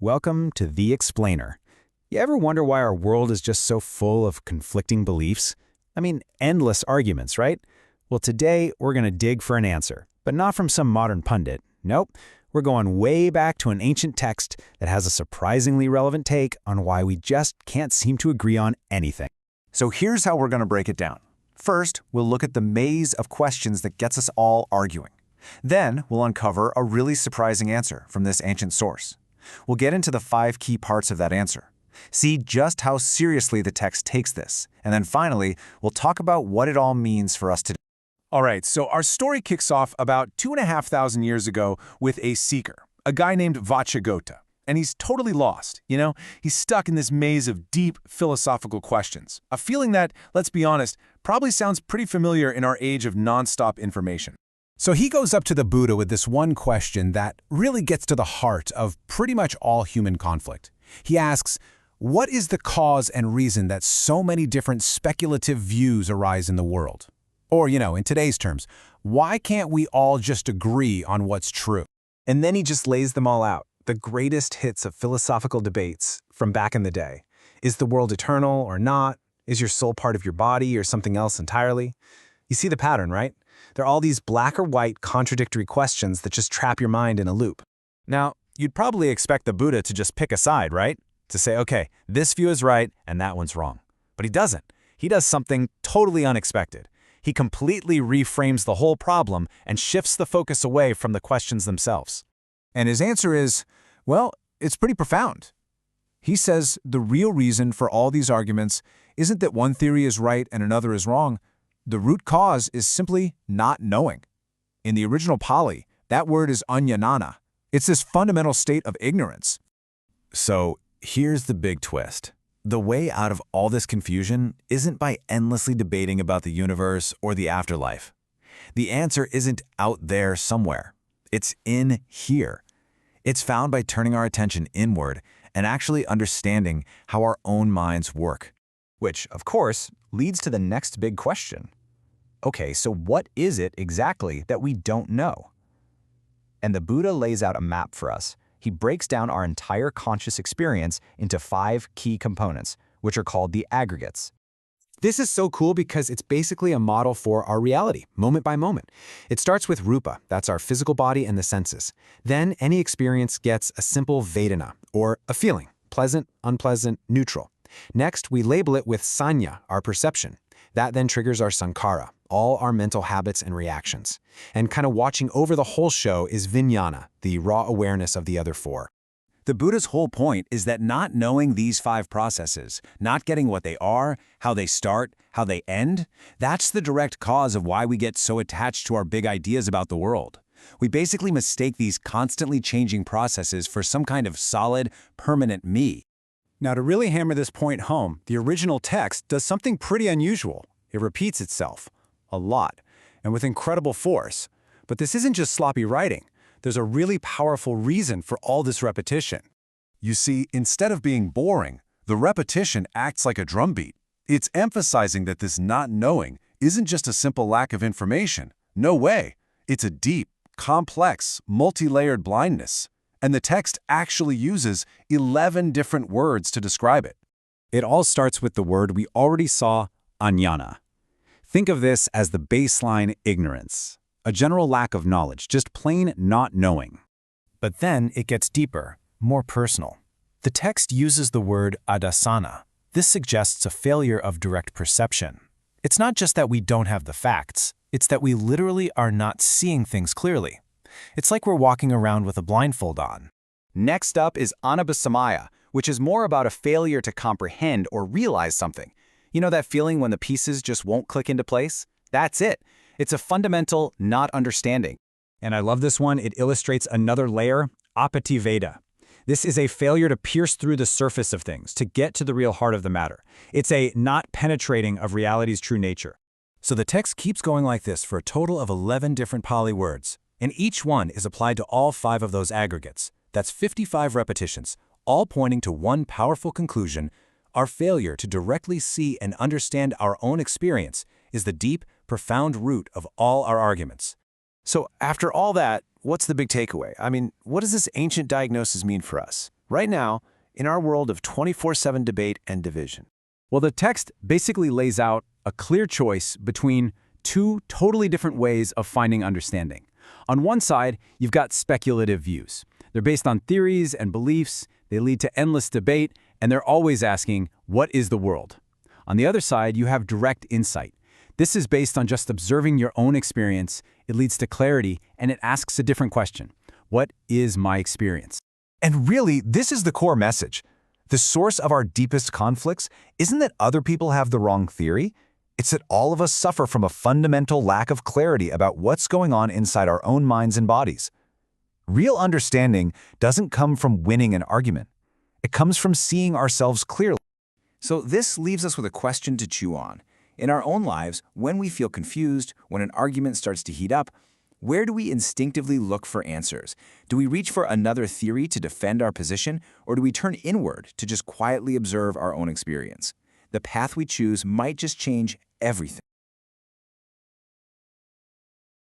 Welcome to The Explainer. You ever wonder why our world is just so full of conflicting beliefs? I mean, endless arguments, right? Well, today we're going to dig for an answer, but not from some modern pundit. Nope, we're going way back to an ancient text that has a surprisingly relevant take on why we just can't seem to agree on anything. So here's how we're going to break it down. First, we'll look at the maze of questions that gets us all arguing. Then, we'll uncover a really surprising answer from this ancient source. We'll get into the 5 key parts of that answer. See just how seriously the text takes this. And then finally, we'll talk about what it all means for us today. All right, so our story kicks off about 2,500 years ago with a seeker, a guy named Vacchagotta. And he's totally lost, He's stuck in this maze of deep philosophical questions. A feeling that, let's be honest, probably sounds pretty familiar in our age of nonstop information. So he goes up to the Buddha with this one question that really gets to the heart of pretty much all human conflict. He asks, what is the cause and reason that so many different speculative views arise in the world? Or, in today's terms, why can't we all just agree on what's true? And then he just lays them all out, the greatest hits of philosophical debates from back in the day. Is the world eternal or not? Is your soul part of your body or something else entirely? You see the pattern, right? There are all these black or white contradictory questions that just trap your mind in a loop. Now, you'd probably expect the Buddha to just pick a side, right? To say, okay, this view is right and that one's wrong. But he doesn't. He does something totally unexpected. He completely reframes the whole problem and shifts the focus away from the questions themselves. And his answer is, well, it's pretty profound. He says the real reason for all these arguments isn't that one theory is right and another is wrong. The root cause is simply not knowing. In the original Pali, that word is aññānana. It's this fundamental state of ignorance. So here's the big twist. The way out of all this confusion isn't by endlessly debating about the universe or the afterlife. The answer isn't out there somewhere. It's in here. It's found by turning our attention inward and actually understanding how our own minds work. Which, of course, leads to the next big question. Okay, so what is it exactly that we don't know? And the Buddha lays out a map for us. He breaks down our entire conscious experience into 5 key components, which are called the aggregates. This is so cool because it's basically a model for our reality, moment by moment. It starts with rupa, that's our physical body and the senses. Then any experience gets a simple vedana, or a feeling, pleasant, unpleasant, neutral. Next, we label it with sañña, our perception. That then triggers our saṅkhara, all our mental habits and reactions. And kind of watching over the whole show is vijñāna, the raw awareness of the other 4. The Buddha's whole point is that not knowing these 5 processes, not getting what they are, how they start, how they end, that's the direct cause of why we get so attached to our big ideas about the world. We basically mistake these constantly changing processes for some kind of solid, permanent me. Now, to really hammer this point home, the original text does something pretty unusual. It repeats itself a lot, and with incredible force. But this isn't just sloppy writing. There's a really powerful reason for all this repetition. You see, instead of being boring, the repetition acts like a drumbeat. It's emphasizing that this not knowing isn't just a simple lack of information. No way. It's a deep, complex, multi-layered blindness. And the text actually uses 11 different words to describe it. It all starts with the word we already saw, aññāna. Think of this as the baseline ignorance, a general lack of knowledge, just plain not knowing. But then it gets deeper, more personal. The text uses the word adasana. This suggests a failure of direct perception. It's not just that we don't have the facts, it's that we literally are not seeing things clearly. It's like we're walking around with a blindfold on. Next up is anabhasamaya, which is more about a failure to comprehend or realize something. You know that feeling when the pieces just won't click into place? That's it. It's a fundamental not understanding. And I love this one. It illustrates another layer, apativeda. This is a failure to pierce through the surface of things, to get to the real heart of the matter. It's a not penetrating of reality's true nature. So the text keeps going like this for a total of 11 different Pali words. And each one is applied to all 5 of those aggregates. That's 55 repetitions, all pointing to one powerful conclusion. Our failure to directly see and understand our own experience is the deep, profound root of all our arguments. So after all that, what's the big takeaway? I mean, what does this ancient diagnosis mean for us? right now in our world of 24/7 debate and division? Well, the text basically lays out a clear choice between two totally different ways of finding understanding. On one side, you've got speculative views. They're based on theories and beliefs, they lead to endless debate, and they're always asking, what is the world? On the other side, you have direct insight. This is based on just observing your own experience, it leads to clarity, and it asks a different question. What is my experience? And really, this is the core message. The source of our deepest conflicts isn't that other people have the wrong theory, it's that all of us suffer from a fundamental lack of clarity about what's going on inside our own minds and bodies. Real understanding doesn't come from winning an argument. It comes from seeing ourselves clearly. So this leaves us with a question to chew on. In our own lives, when we feel confused, when an argument starts to heat up, where do we instinctively look for answers? Do we reach for another theory to defend our position, or do we turn inward to just quietly observe our own experience? The path we choose might just change everything.